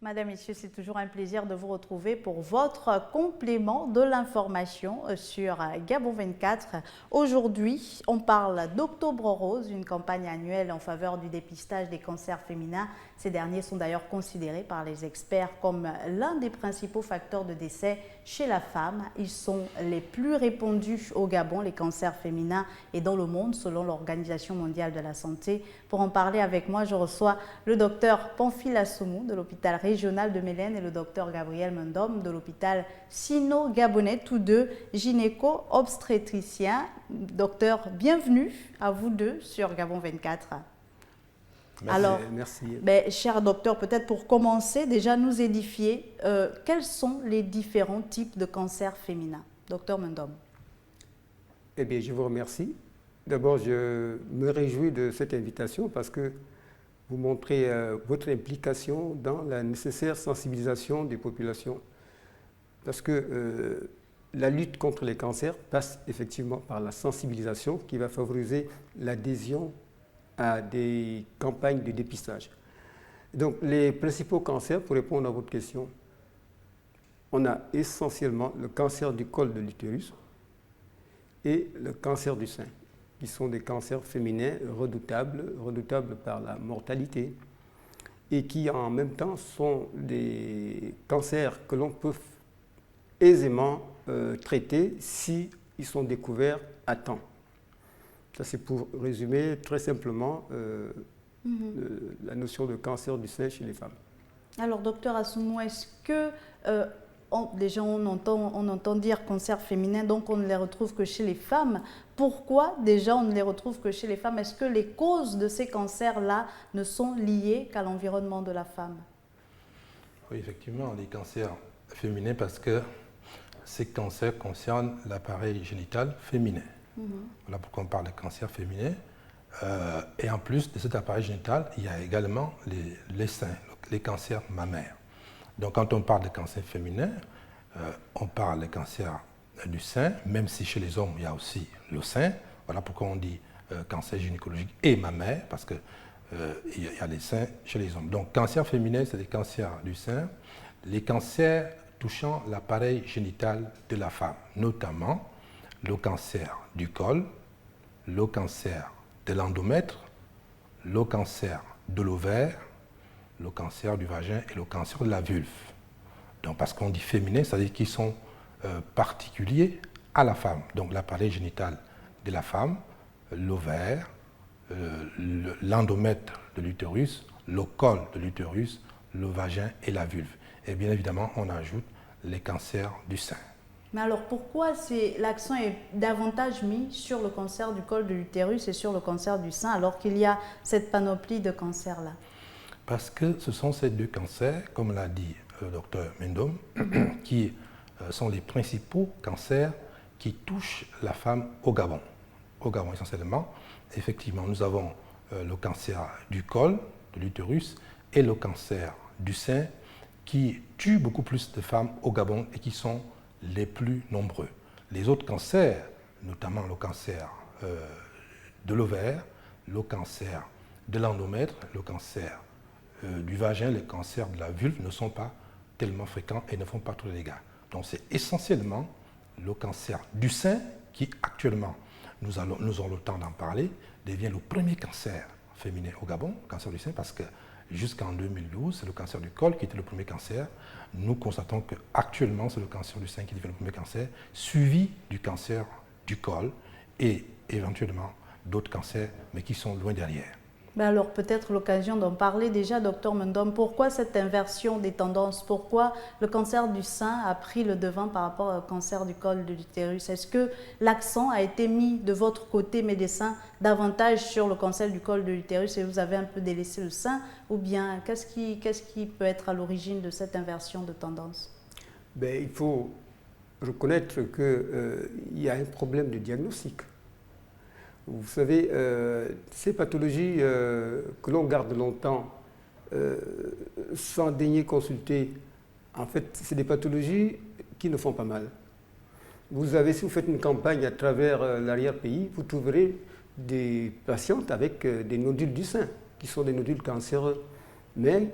Madame, Messieurs, c'est toujours un plaisir de vous retrouver pour votre complément de l'information sur Gabon 24. Aujourd'hui, on parle d'Octobre Rose, une campagne annuelle en faveur du dépistage des cancers féminins. Ces derniers sont d'ailleurs considérés par les experts comme l'un des principaux facteurs de décès chez la femme. Ils sont les plus répandus au Gabon, les cancers féminins, et dans le monde, selon l'Organisation mondiale de la santé. Pour en parler avec moi, je reçois le docteur Pamphile Assoumou de l'hôpital régional de Mélène et le docteur Gabriel Mendom de l'hôpital Sino-Gabonais, tous deux gynéco-obstétriciens. Docteur, bienvenue à vous deux sur Gabon 24. Merci. Alors, merci. Cher docteur, peut-être pour commencer, déjà nous édifier, quels sont les différents types de cancers féminins? Docteur Mendom. Eh bien, je vous remercie. D'abord, je me réjouis de cette invitation parce que vous montrez votre implication dans la nécessaire sensibilisation des populations. Parce que la lutte contre les cancers passe effectivement par la sensibilisation qui va favoriser l'adhésion à des campagnes de dépistage. Donc, les principaux cancers, pour répondre à votre question, on a essentiellement le cancer du col de l'utérus et le cancer du sein, qui sont des cancers féminins redoutables par la mortalité et qui en même temps sont des cancers que l'on peut aisément traiter si ils sont découverts à temps. Ça, c'est pour résumer très simplement la notion de cancer du sein chez les femmes. Alors, docteur Assoumou, est-ce que déjà on entend dire cancer féminin, donc on ne les retrouve que chez les femmes. Pourquoi déjà on ne les retrouve que chez les femmes? Est-ce que les causes de ces cancers-là ne sont liées qu'à l'environnement de la femme? Oui, effectivement, les cancers féminins, parce que ces cancers concernent l'appareil génital féminin. Voilà pourquoi on parle de cancer féminin. Et en plus de cet appareil génital, il y a également les seins, les cancers mammaires. Donc quand on parle de cancer féminin, on parle de cancer du sein, même si chez les hommes, il y a aussi le sein. Voilà pourquoi on dit cancer gynécologique et mammaire, parce qu'il y a les seins chez les hommes. Donc cancer féminin, c'est des cancers du sein, les cancers touchant l'appareil génital de la femme, notamment le cancer du col, le cancer de l'endomètre, le cancer de l'ovaire, le cancer du vagin et le cancer de la vulve. Donc parce qu'on dit féminin, ça veut dire qu'ils sont particuliers à la femme. Donc l'appareil génital de la femme, l'ovaire, l'endomètre de l'utérus, le col de l'utérus, le vagin et la vulve. Et bien évidemment, on ajoute les cancers du sein. Mais alors pourquoi l'accent est davantage mis sur le cancer du col de l'utérus et sur le cancer du sein alors qu'il y a cette panoplie de cancers-là? Parce que ce sont ces deux cancers, comme l'a dit le docteur Mendom, qui sont les principaux cancers qui touchent la femme au Gabon. Au Gabon essentiellement, effectivement, nous avons le cancer du col de l'utérus et le cancer du sein qui tuent beaucoup plus de femmes au Gabon et qui sont les plus nombreux. Les autres cancers, notamment le cancer de l'ovaire, le cancer de l'endomètre, le cancer du vagin, le cancer de la vulve ne sont pas tellement fréquents et ne font pas tous les dégâts. Donc c'est essentiellement le cancer du sein qui actuellement, nous aurons le temps d'en parler, devient le premier cancer féminin au Gabon, le cancer du sein, parce que jusqu'en 2012, c'est le cancer du col qui était le premier cancer. Nous constatons qu'actuellement, c'est le cancer du sein qui devient le premier cancer, suivi du cancer du col et éventuellement d'autres cancers, mais qui sont loin derrière. Alors peut-être l'occasion d'en parler déjà, docteur Mendom. Pourquoi cette inversion des tendances? Pourquoi le cancer du sein a pris le devant par rapport au cancer du col de l'utérus? Est-ce que l'accent a été mis de votre côté médecin davantage sur le cancer du col de l'utérus et vous avez un peu délaissé le sein? Ou bien qu'est-ce qui peut être à l'origine de cette inversion de tendance? Il faut reconnaître qu'il y a un problème de diagnostic. Vous savez, ces pathologies que l'on garde longtemps sans daigner consulter, en fait, c'est des pathologies qui ne font pas mal. Si vous faites une campagne à travers l'arrière-pays, vous trouverez des patientes avec des nodules du sein, qui sont des nodules cancéreux. mais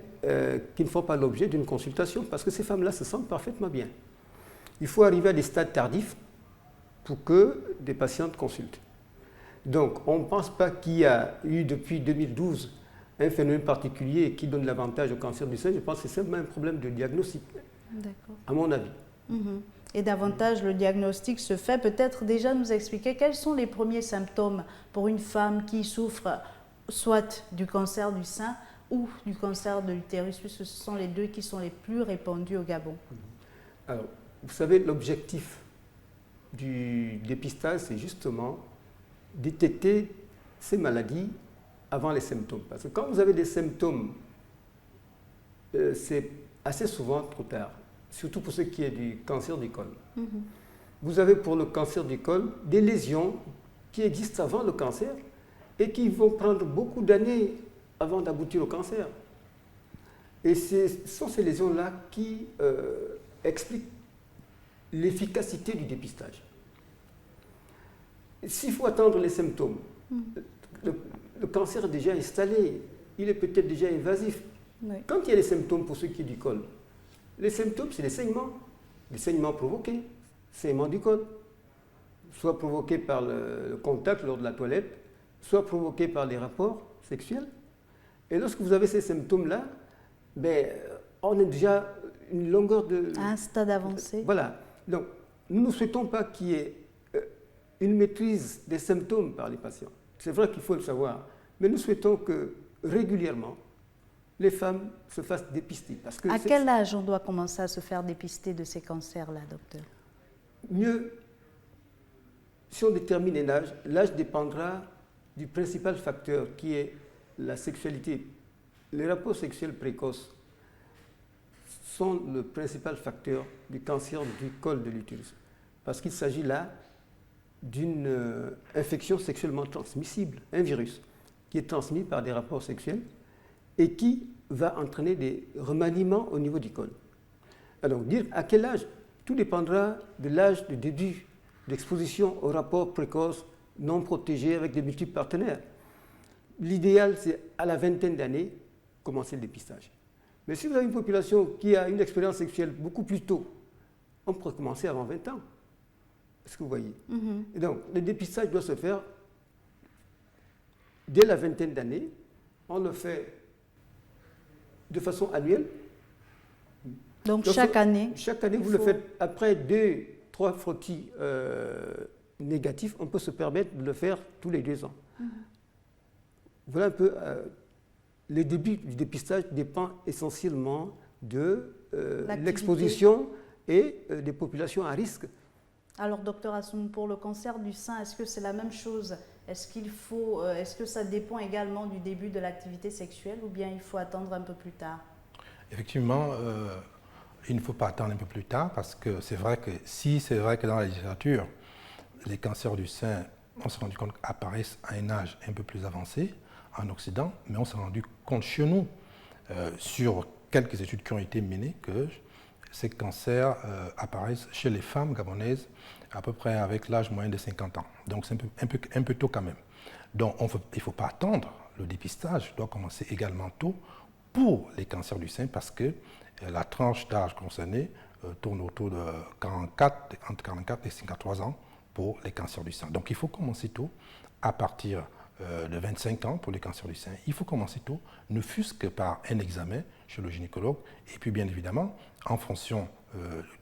qui ne font pas l'objet d'une consultation, parce que ces femmes-là se sentent parfaitement bien. Il faut arriver à des stades tardifs pour que des patientes consultent. Donc, on ne pense pas qu'il y a eu depuis 2012 un phénomène particulier qui donne l'avantage au cancer du sein. Je pense que c'est simplement un problème de diagnostic, à mon avis. Et davantage, le diagnostic se fait. Peut-être déjà nous expliquer quels sont les premiers symptômes pour une femme qui souffre soit du cancer du sein ou du cancer de l'utérus, puisque ce sont les deux qui sont les plus répandus au Gabon. Alors, vous savez, l'objectif du dépistage, c'est justement détecter ces maladies avant les symptômes. Parce que quand vous avez des symptômes, c'est assez souvent trop tard, surtout pour ce qui est du cancer du col. Vous avez pour le cancer du col des lésions qui existent avant le cancer et qui vont prendre beaucoup d'années avant d'aboutir au cancer. Et ce sont ces lésions-là qui expliquent l'efficacité du dépistage. S'il faut attendre les symptômes, le cancer est déjà installé, il est peut-être déjà invasif. Oui. Quand il y a des symptômes pour ce qui est du col, les symptômes, c'est des saignements provoqués, saignements du col, soit provoqués par le contact lors de la toilette, soit provoqués par les rapports sexuels. Et lorsque vous avez ces symptômes-là, on est déjà une longueur de... À un stade avancé. Voilà. Donc, nous ne souhaitons pas qu'il y ait une maîtrise des symptômes par les patients. C'est vrai qu'il faut le savoir, mais nous souhaitons que régulièrement, les femmes se fassent dépister. Parce que à quel âge on doit commencer à se faire dépister de ces cancers-là, docteur? Mieux, si on détermine un âge, l'âge dépendra du principal facteur qui est la sexualité. Les rapports sexuels précoces sont le principal facteur du cancer du col de l'utérus. Parce qu'il s'agit là d'une infection sexuellement transmissible, un virus, qui est transmis par des rapports sexuels et qui va entraîner des remaniements au niveau du col. Alors, dire à quel âge, tout dépendra de l'âge de début d'exposition aux rapports précoces non protégés avec des multiples partenaires. L'idéal, c'est à la vingtaine d'années, commencer le dépistage. Mais si vous avez une population qui a une expérience sexuelle beaucoup plus tôt, on pourrait commencer avant 20 ans. Est-ce que vous voyez? Et donc, le dépistage doit se faire dès la vingtaine d'années. On le fait de façon annuelle. Donc chaque année? Chaque année, vous le faites après 2-3 frottis négatifs. On peut se permettre de le faire tous les 2 ans. Voilà un peu... le début du dépistage dépend essentiellement de l'exposition et des populations à risque. Alors, docteur Assoum, pour le cancer du sein, est-ce que c'est la même chose? Est-ce que ça dépend également du début de l'activité sexuelle ou bien il faut attendre un peu plus tard? Effectivement, il ne faut pas attendre un peu plus tard parce que c'est vrai que dans la littérature, les cancers du sein, on s'est rendu compte apparaissent à un âge un peu plus avancé en Occident, mais on s'est rendu compte chez nous, sur quelques études qui ont été menées, que ces cancers apparaissent chez les femmes gabonaises à peu près avec l'âge moyen de 50 ans. Donc c'est un peu tôt quand même. Donc il ne faut pas attendre. Le dépistage doit commencer également tôt pour les cancers du sein parce que la tranche d'âge concernée tourne autour de entre 44 et 53 ans pour les cancers du sein. Donc il faut commencer tôt à partir de 25 ans pour les cancers du sein. Il faut commencer tôt, ne fût-ce que par un examen chez le gynécologue. Et puis bien évidemment, en fonction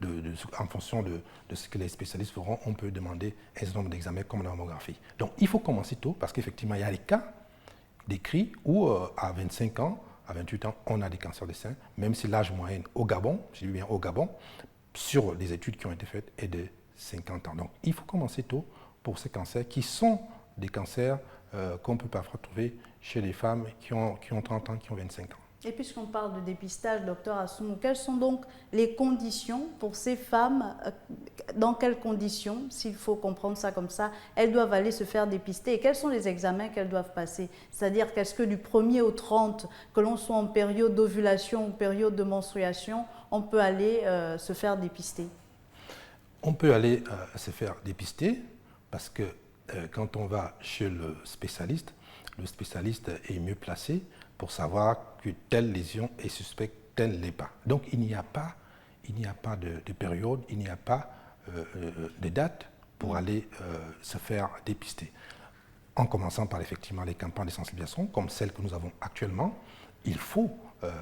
de ce que les spécialistes feront, on peut demander un certain nombre d'examens comme la mammographie. Donc il faut commencer tôt parce qu'effectivement, il y a des cas décrits où à 25 ans, à 28 ans, on a des cancers du sein, même si l'âge moyen au Gabon, j'ai dit bien au Gabon, sur les études qui ont été faites, est de 50 ans. Donc il faut commencer tôt pour ces cancers qui sont des cancers qu'on ne peut pas retrouver chez les femmes qui ont 30 ans, qui ont 25 ans. Et puisqu'on parle de dépistage, docteur Assoum, quelles sont donc les conditions pour ces femmes? Dans quelles conditions, s'il faut comprendre ça comme ça, elles doivent aller se faire dépister? Et quels sont les examens qu'elles doivent passer? C'est-à-dire qu'est-ce que du 1er au 30, que l'on soit en période d'ovulation ou période de menstruation, on peut aller se faire dépister? On peut aller se faire dépister parce que quand on va chez le spécialiste est mieux placé pour savoir que telle lésion est suspecte, telle l'est pas. Donc il n'y a pas de période, il n'y a pas de date pour aller se faire dépister. En commençant par effectivement les campagnes de sensibilisation, comme celles que nous avons actuellement, il faut,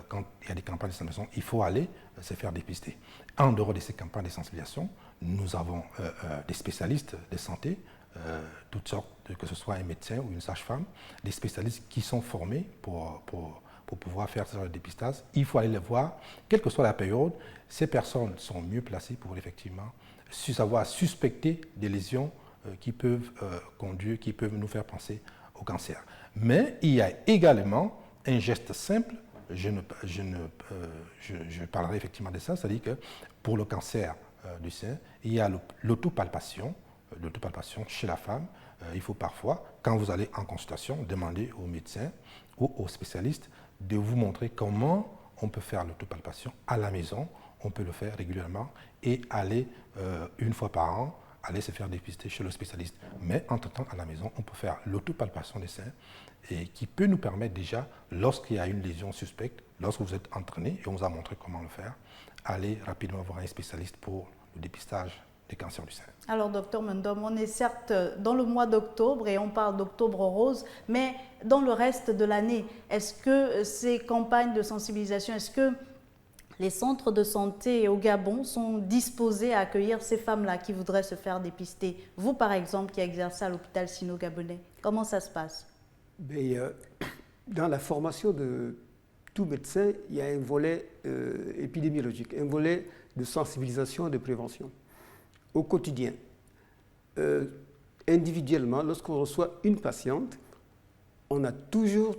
quand il y a des campagnes de sensibilisation, il faut aller se faire dépister. En dehors de ces campagnes de sensibilisation, nous avons des spécialistes de santé, toutes sortes, que ce soit un médecin ou une sage-femme, des spécialistes qui sont formés pour pouvoir faire ce genre de dépistage. Il faut aller les voir, quelle que soit la période. Ces personnes sont mieux placées pour effectivement savoir suspecter des lésions qui peuvent conduire, qui peuvent nous faire penser au cancer. Mais il y a également un geste simple, je parlerai effectivement de ça, c'est-à-dire que pour le cancer du sein, il y a l'autopalpation chez la femme. Il faut parfois, quand vous allez en consultation, demander au médecin ou au spécialiste de vous montrer comment on peut faire l'autopalpation à la maison. On peut le faire régulièrement et aller une fois par an, aller se faire dépister chez le spécialiste. Mais entre-temps, à la maison, on peut faire l'autopalpation des seins et qui peut nous permettre déjà, lorsqu'il y a une lésion suspecte, lorsque vous êtes entraîné et on vous a montré comment le faire, aller rapidement voir un spécialiste pour le dépistage des cancers du sein. Alors, docteur Mendom, on est certes dans le mois d'octobre et on parle d'octobre rose, mais dans le reste de l'année, est-ce que ces campagnes de sensibilisation, est-ce que les centres de santé au Gabon sont disposés à accueillir ces femmes-là qui voudraient se faire dépister? Vous, par exemple, qui exercez à l'hôpital sino-gabonais, comment ça se passe? Dans la formation de tout médecin, il y a un volet épidémiologique, un volet de sensibilisation et de prévention. Au quotidien, individuellement, lorsqu'on reçoit une patiente, on a toujours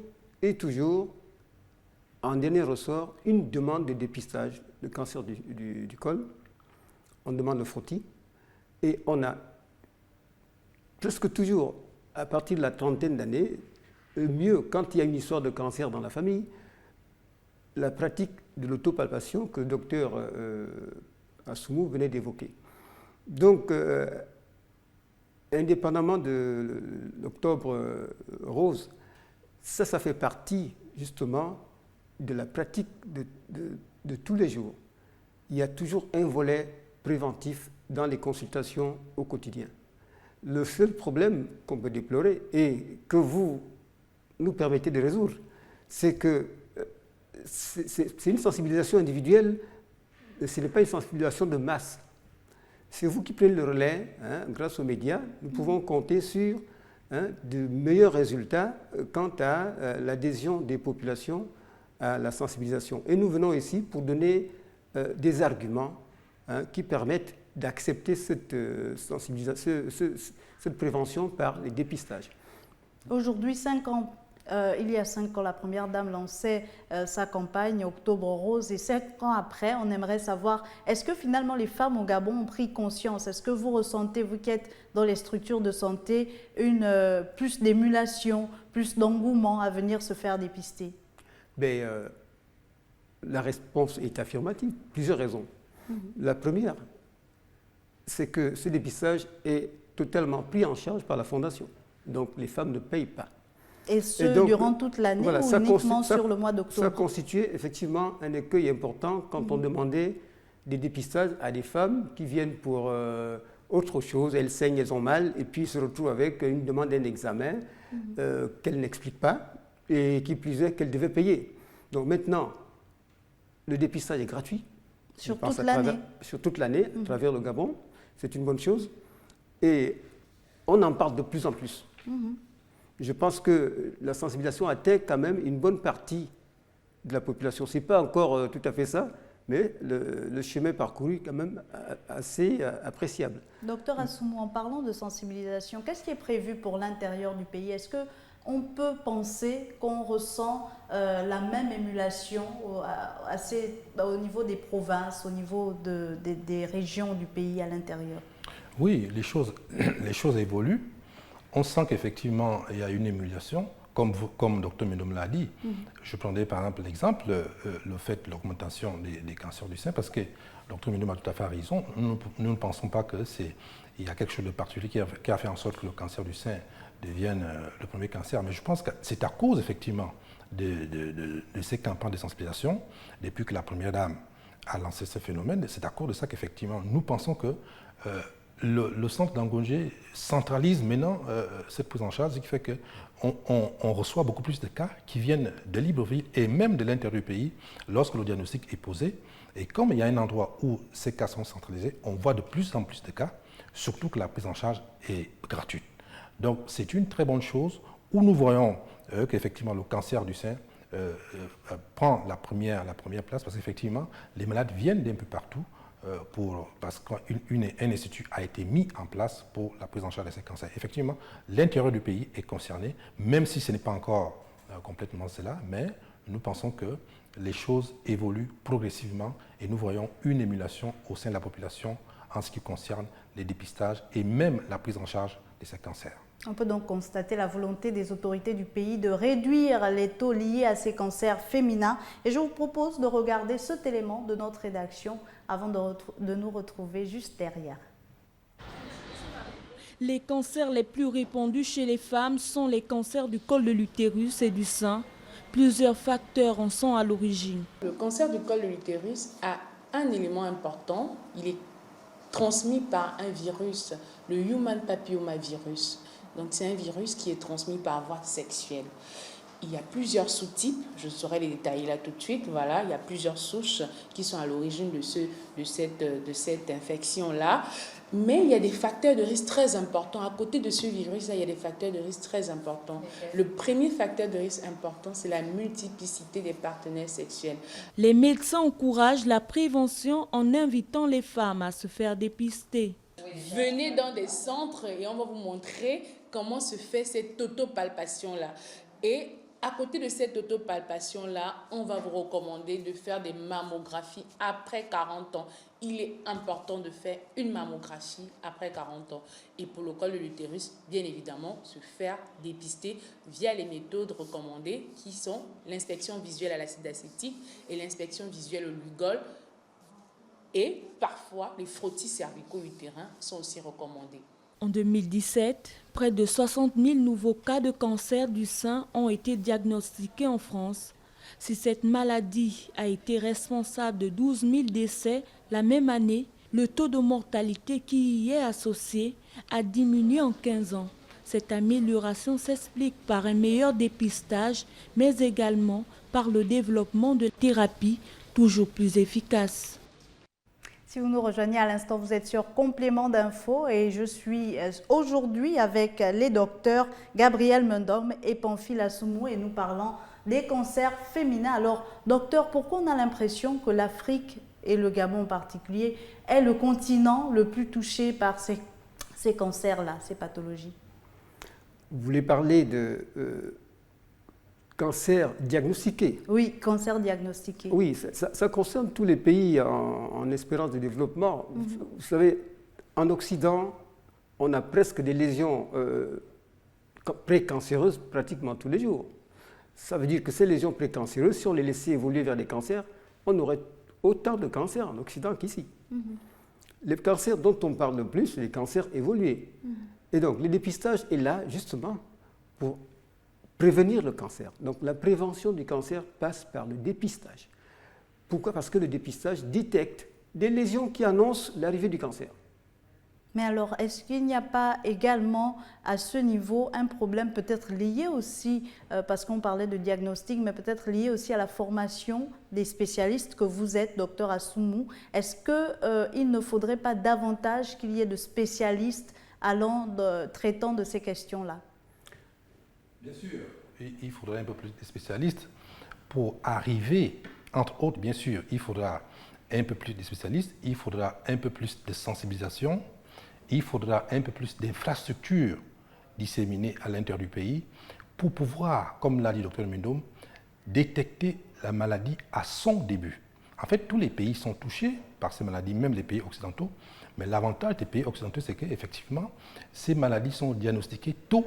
en dernier ressort, une demande de dépistage de cancer du col. On demande le frottis. Et on a presque toujours, à partir de la trentaine d'années, mieux quand il y a une histoire de cancer dans la famille, la pratique de l'autopalpation que le docteur Assoumou venait d'évoquer. Donc, indépendamment de l'octobre rose, ça fait partie justement de la pratique de tous les jours. Il y a toujours un volet préventif dans les consultations au quotidien. Le seul problème qu'on peut déplorer et que vous nous permettez de résoudre, c'est que c'est une sensibilisation individuelle, ce n'est pas une sensibilisation de masse. C'est vous qui prenez le relais, grâce aux médias, nous pouvons compter sur de meilleurs résultats quant à l'adhésion des populations à la sensibilisation. Et nous venons ici pour donner des arguments qui permettent d'accepter cette prévention par les dépistages. Aujourd'hui, 5 ans, il y a 5 ans, la Première Dame lançait sa campagne Octobre Rose et 5 ans après, on aimerait savoir, est-ce que finalement les femmes au Gabon ont pris conscience? Est-ce que vous ressentez, vous qui êtes dans les structures de santé, plus d'émulation, plus d'engouement à venir se faire dépister? La réponse est affirmative, plusieurs raisons. La première, c'est que ce dépistage est totalement pris en charge par la Fondation. Donc les femmes ne payent pas. Et donc, durant toute l'année ou uniquement sur le mois d'octobre? Ça constituait effectivement un écueil important quand on demandait des dépistages à des femmes qui viennent pour autre chose. Elles saignent, elles ont mal, et puis se retrouvent avec une demande d'un examen qu'elles n'expliquent pas et qui plus est qu'elles devaient payer. Donc maintenant, le dépistage est gratuit. Sur toute l'année? Sur toute l'année, à travers le Gabon. C'est une bonne chose. Et on en parle de plus en plus. Je pense que la sensibilisation atteint quand même une bonne partie de la population. Ce n'est pas encore tout à fait ça, mais le chemin parcouru est quand même assez appréciable. Docteur Assoumou, en parlant de sensibilisation, qu'est-ce qui est prévu pour l'intérieur du pays? Est-ce qu'on peut penser qu'on ressent la même émulation au niveau des provinces, au niveau des régions du pays à l'intérieur? Oui, les choses évoluent. On sent qu'effectivement, il y a une émulation, comme Dr Mendom l'a dit. Je prendrais par exemple l'exemple, le fait de l'augmentation des cancers du sein, parce que Dr Mendom a tout à fait raison. Nous ne pensons pas qu'il y a quelque chose de particulier qui a fait en sorte que le cancer du sein devienne le premier cancer, mais je pense que c'est à cause effectivement de ces campagnes de sensibilisation, depuis que la Première Dame a lancé ce phénomène. C'est à cause de ça qu'effectivement, nous pensons que le centre d'Angongé centralise maintenant cette prise en charge, ce qui fait qu'on reçoit beaucoup plus de cas qui viennent de Libreville et même de l'intérieur du pays lorsque le diagnostic est posé. Et comme il y a un endroit où ces cas sont centralisés, on voit de plus en plus de cas, surtout que la prise en charge est gratuite. Donc c'est une très bonne chose où nous voyons qu'effectivement le cancer du sein prend la première place parce qu'effectivement les malades viennent d'un peu partout parce qu'un institut a été mis en place pour la prise en charge de ces cancers. Effectivement, l'intérieur du pays est concerné, même si ce n'est pas encore complètement cela, mais nous pensons que les choses évoluent progressivement et nous voyons une émulation au sein de la population en ce qui concerne les dépistages et même la prise en charge de ces cancers. On peut donc constater la volonté des autorités du pays de réduire les taux liés à ces cancers féminins. Et je vous propose de regarder cet élément de notre rédaction avant de nous retrouver juste derrière. Les cancers les plus répandus chez les femmes sont les cancers du col de l'utérus et du sein. Plusieurs facteurs en sont à l'origine. Le cancer du col de l'utérus a un élément important. Il est transmis par un virus, le human papillomavirus. Donc c'est un virus qui est transmis par voie sexuelle. Il y a plusieurs sous-types, je saurais les détailler là tout de suite. Voilà, il y a plusieurs souches qui sont à l'origine de cette infection-là. Mais il y a des facteurs de risque très importants. À côté de ce virus-là, il y a des facteurs de risque très importants. Le premier facteur de risque important, c'est la multiplicité des partenaires sexuels. Les médecins encouragent la prévention en invitant les femmes à se faire dépister. Venez dans des centres et on va vous montrer comment se fait cette autopalpation-là. Et à côté de cette autopalpation-là, on va vous recommander de faire des mammographies après 40 ans. Il est important de faire une mammographie après 40 ans. Et pour le col de l'utérus, bien évidemment, se faire dépister via les méthodes recommandées qui sont l'inspection visuelle à l'acide acétique et l'inspection visuelle au Lugol. Et parfois, les frottis cervico-utérins sont aussi recommandés. En 2017, près de 60 000 nouveaux cas de cancer du sein ont été diagnostiqués en France. Si cette maladie a été responsable de 12 000 décès la même année, le taux de mortalité qui y est associé a diminué en 15 ans. Cette amélioration s'explique par un meilleur dépistage, mais également par le développement de thérapies toujours plus efficaces. Si vous nous rejoignez à l'instant, vous êtes sur Complément d'infos et je suis aujourd'hui avec les docteurs Gabriel Mendom et Pamphile Assoumou et nous parlons des cancers féminins. Alors, docteur, pourquoi on a l'impression que l'Afrique et le Gabon en particulier est le continent le plus touché par ces cancers-là, ces pathologies? Vous voulez parler de cancer diagnostiqué? Oui, cancer diagnostiqué. Oui, ça concerne tous les pays en espérance de développement. Vous savez, en Occident, on a presque des lésions précancéreuses pratiquement tous les jours. Ça veut dire que ces lésions précancéreuses, si on les laissait évoluer vers des cancers, on aurait autant de cancers en Occident qu'ici. Les cancers dont on parle le plus, c'est les cancers évolués. Et donc, le dépistage est là justement pour prévenir le cancer. Donc la prévention du cancer passe par le dépistage. Pourquoi? Parce que le dépistage détecte des lésions qui annoncent l'arrivée du cancer. Mais alors, est-ce qu'il n'y a pas également à ce niveau un problème peut-être lié aussi, parce qu'on parlait de diagnostic, mais peut-être lié aussi à la formation des spécialistes que vous êtes, docteur Assoumou? Est-ce qu'il ne faudrait pas davantage qu'il y ait de spécialistes traitant de ces questions-là? Bien sûr, il faudrait un peu plus de spécialistes pour arriver, entre autres, bien sûr, il faudra un peu plus de spécialistes, il faudra un peu plus de sensibilisation, il faudra un peu plus d'infrastructures disséminées à l'intérieur du pays pour pouvoir, comme l'a dit le docteur Mendom, détecter la maladie à son début. En fait, tous les pays sont touchés par ces maladies, même les pays occidentaux, mais l'avantage des pays occidentaux, c'est qu'effectivement, ces maladies sont diagnostiquées tôt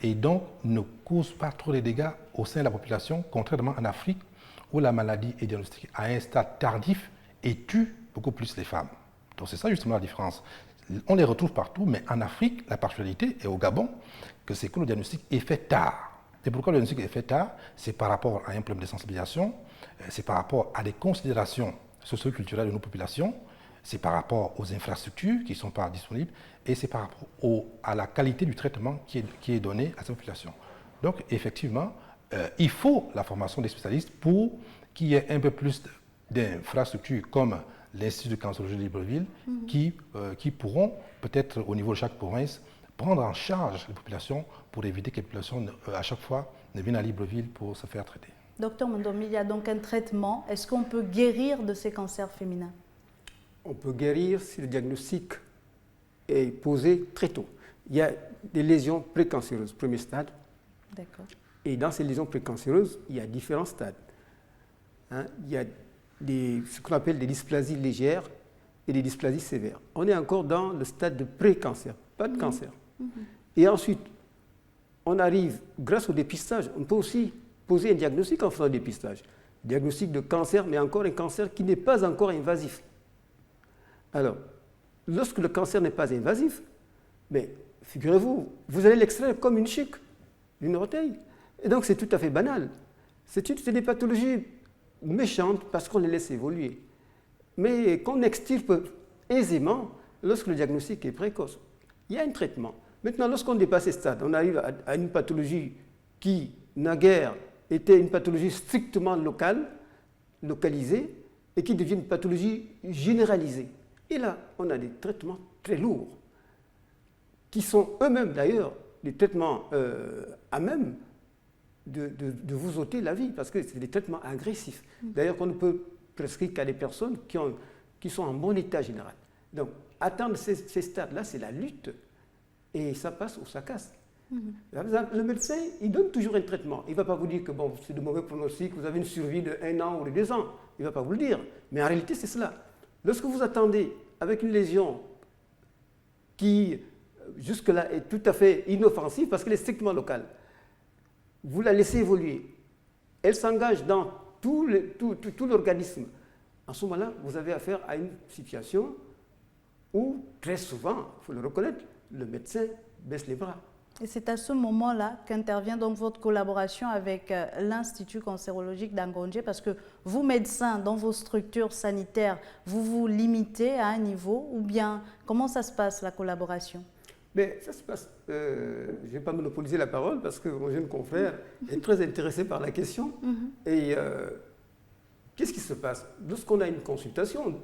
et donc ne causent pas trop de dégâts au sein de la population, contrairement en Afrique où la maladie est diagnostiquée à un stade tardif et tue beaucoup plus les femmes. Donc c'est ça justement la différence. On les retrouve partout, mais en Afrique, la particularité est au Gabon, que c'est que le diagnostic est fait tard. C'est pourquoi le diagnostic est fait tard, c'est par rapport à un problème de sensibilisation, c'est par rapport à des considérations socio-culturelles de nos populations, c'est par rapport aux infrastructures qui ne sont pas disponibles et c'est par rapport à la qualité du traitement qui est donné à cette population. Donc effectivement, il faut la formation des spécialistes pour qu'il y ait un peu plus d'infrastructures comme l'Institut de cancérologie de Libreville qui pourront peut-être au niveau de chaque province prendre en charge les populations pour éviter que les populations à chaque fois ne viennent à Libreville pour se faire traiter. Docteur Mendombi, il y a donc un traitement. Est-ce qu'on peut guérir de ces cancers féminins? On peut guérir si le diagnostic est posé très tôt. Il y a des lésions précancéreuses, premier stade. D'accord. Et dans ces lésions précancéreuses, il y a différents stades. Il y a ce qu'on appelle des dysplasies légères et des dysplasies sévères. On est encore dans le stade de pré-cancer, pas de cancer. Et ensuite, on arrive, grâce au dépistage, on peut aussi poser un diagnostic en faisant un dépistage. Diagnostic de cancer, mais encore un cancer qui n'est pas encore invasif. Alors, lorsque le cancer n'est pas invasif, mais figurez-vous, vous allez l'extraire comme une chique d'une orteil. Et donc c'est tout à fait banal. C'est des pathologies méchantes parce qu'on les laisse évoluer. Mais qu'on extirpe aisément lorsque le diagnostic est précoce. Il y a un traitement. Maintenant, lorsqu'on dépasse ces stades, on arrive à une pathologie qui, naguère, était une pathologie strictement locale, localisée, et qui devient une pathologie généralisée. Et là, on a des traitements très lourds, qui sont eux-mêmes d'ailleurs des traitements à même de vous ôter la vie, parce que c'est des traitements agressifs. D'ailleurs, qu'on ne peut prescrire qu'à des personnes qui sont en bon état général. Donc, atteindre ces stades-là, c'est la lutte. Et ça passe ou ça casse. Le médecin, il donne toujours un traitement. Il ne va pas vous dire que bon, c'est de mauvais pronostics, vous avez une survie de 1 an ou de 2 ans. Il ne va pas vous le dire. Mais en réalité, c'est cela. Lorsque vous attendez avec une lésion qui, jusque-là, est tout à fait inoffensive parce qu'elle est strictement locale, vous la laissez évoluer, elle s'engage dans tout l'organisme. En ce moment-là, vous avez affaire à une situation où, très souvent, il faut le reconnaître, le médecin baisse les bras. Et c'est à ce moment-là qu'intervient donc votre collaboration avec l'Institut cancérologique d'Angondje, parce que vous, médecins, dans vos structures sanitaires, vous vous limitez à un niveau, ou bien comment ça se passe, la collaboration? Mais ça se passe, je ne vais pas monopoliser la parole parce que mon jeune confrère est très intéressé par la question. Et qu'est-ce qui se passe? Lorsqu'on a une consultation,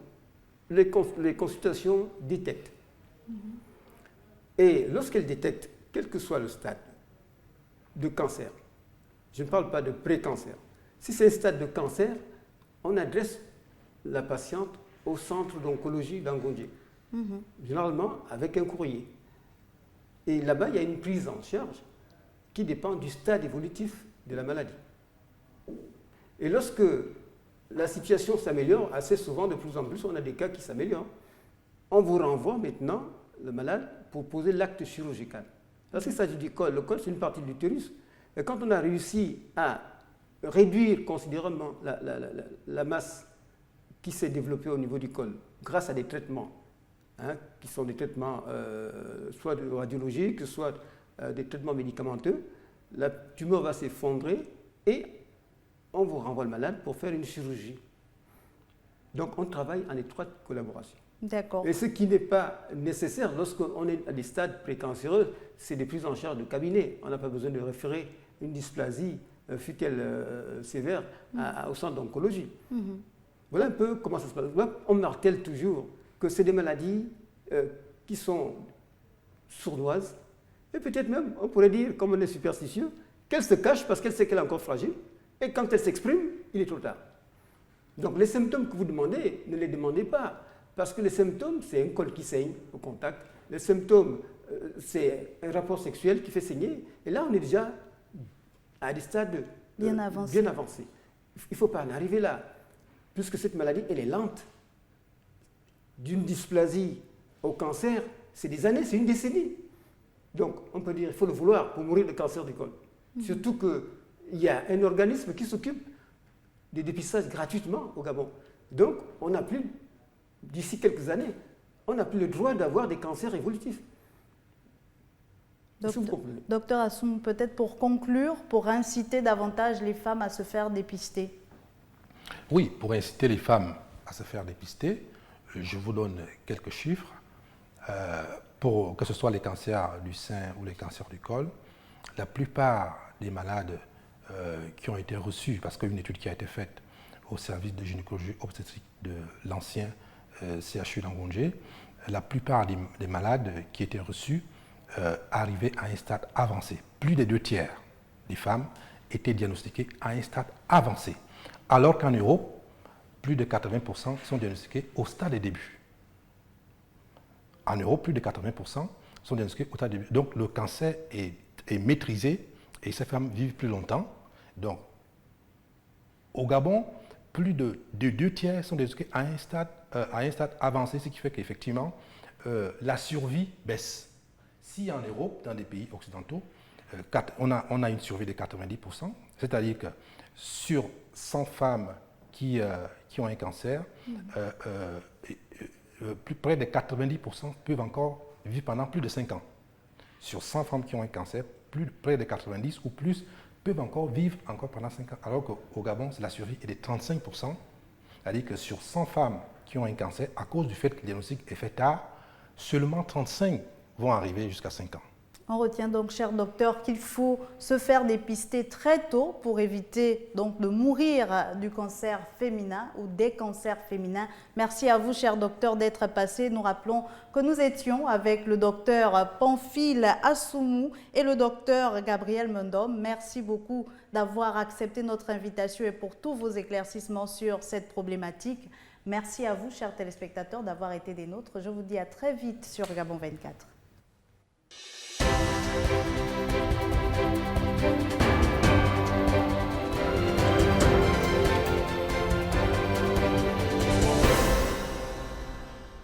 les consultations détectent. Et lorsqu'elles détectent, quel que soit le stade de cancer, je ne parle pas de pré-cancer, si c'est un stade de cancer, on adresse la patiente au centre d'oncologie d'Angondje, généralement avec un courrier. Et là-bas, il y a une prise en charge qui dépend du stade évolutif de la maladie. Et lorsque la situation s'améliore, assez souvent, de plus en plus, on a des cas qui s'améliorent, on vous renvoie maintenant, le malade, pour poser l'acte chirurgical. Parce qu'il s'agit du col. Le col, c'est une partie de l'utérus. Et quand on a réussi à réduire considérablement la masse qui s'est développée au niveau du col, grâce à des traitements, qui sont des traitements soit radiologiques, soit des traitements médicamenteux, la tumeur va s'effondrer et on vous renvoie le malade pour faire une chirurgie. Donc on travaille en étroite collaboration. D'accord. Et ce qui n'est pas nécessaire lorsqu'on est à des stades précancéreux, c'est des prises en charge de cabinet. On n'a pas besoin de référer une dysplasie, fût-elle sévère, au centre d'oncologie. Voilà un peu comment ça se passe. On martèle toujours que c'est des maladies qui sont sournoises, et peut-être même, on pourrait dire, comme on est superstitieux, qu'elle se cache parce qu'elle sait qu'elle est encore fragile, et quand elle s'exprime, il est trop tard. Donc les symptômes que vous demandez, ne les demandez pas. Parce que les symptômes, c'est un col qui saigne au contact. Les symptômes, c'est un rapport sexuel qui fait saigner. Et là, on est déjà à des stades bien avancés. Il ne faut pas en arriver là. Puisque cette maladie, elle est lente. D'une dysplasie au cancer, c'est des années, c'est une décennie. Donc, on peut dire qu'il faut le vouloir pour mourir de cancer du col. Surtout qu'il y a un organisme qui s'occupe des dépistages gratuitement au Gabon. Donc, on n'a plus... D'ici quelques années, on n'a plus le droit d'avoir des cancers évolutifs. Docteur Assoum, peut-être pour conclure, pour inciter davantage les femmes à se faire dépister. Oui, pour inciter les femmes à se faire dépister, je vous donne quelques chiffres. Pour que ce soit les cancers du sein ou les cancers du col, la plupart des malades qui ont été reçus, parce qu'une étude qui a été faite au service de gynécologie obstétrique de l'ancien CHU d'Angongé, la plupart des malades qui étaient reçus arrivaient à un stade avancé. Plus des 2/3 des femmes étaient diagnostiquées à un stade avancé, alors qu'en Europe, plus de 80% sont diagnostiqués au stade des débuts. En Europe, plus de 80% sont diagnostiqués au stade des débuts. Donc le cancer est maîtrisé et ces femmes vivent plus longtemps. Donc, au Gabon, plus de 2/3 sont diagnostiqués à un stade avancé, ce qui fait qu'effectivement, la survie baisse. Si en Europe, dans des pays occidentaux, on a une survie de 90%, c'est-à-dire que sur 100 femmes qui ont un cancer, près de 90% peuvent encore vivre pendant plus de 5 ans. Sur 100 femmes qui ont un cancer, près de 90 ou plus peuvent encore vivre pendant 5 ans. Alors qu'au Gabon, la survie est de 35%. C'est-à-dire que sur 100 femmes qui ont un cancer, à cause du fait que le diagnostic est fait tard, seulement 35 vont arriver jusqu'à 5 ans. On retient donc, cher docteur, qu'il faut se faire dépister très tôt pour éviter donc de mourir du cancer féminin ou des cancers féminins. Merci à vous, cher docteur, d'être passé. Nous rappelons que nous étions avec le docteur Pamphile Assoumou et le docteur Gabriel Mendom. Merci beaucoup d'avoir accepté notre invitation et pour tous vos éclaircissements sur cette problématique. Merci à vous, chers téléspectateurs, d'avoir été des nôtres. Je vous dis à très vite sur Gabon 24.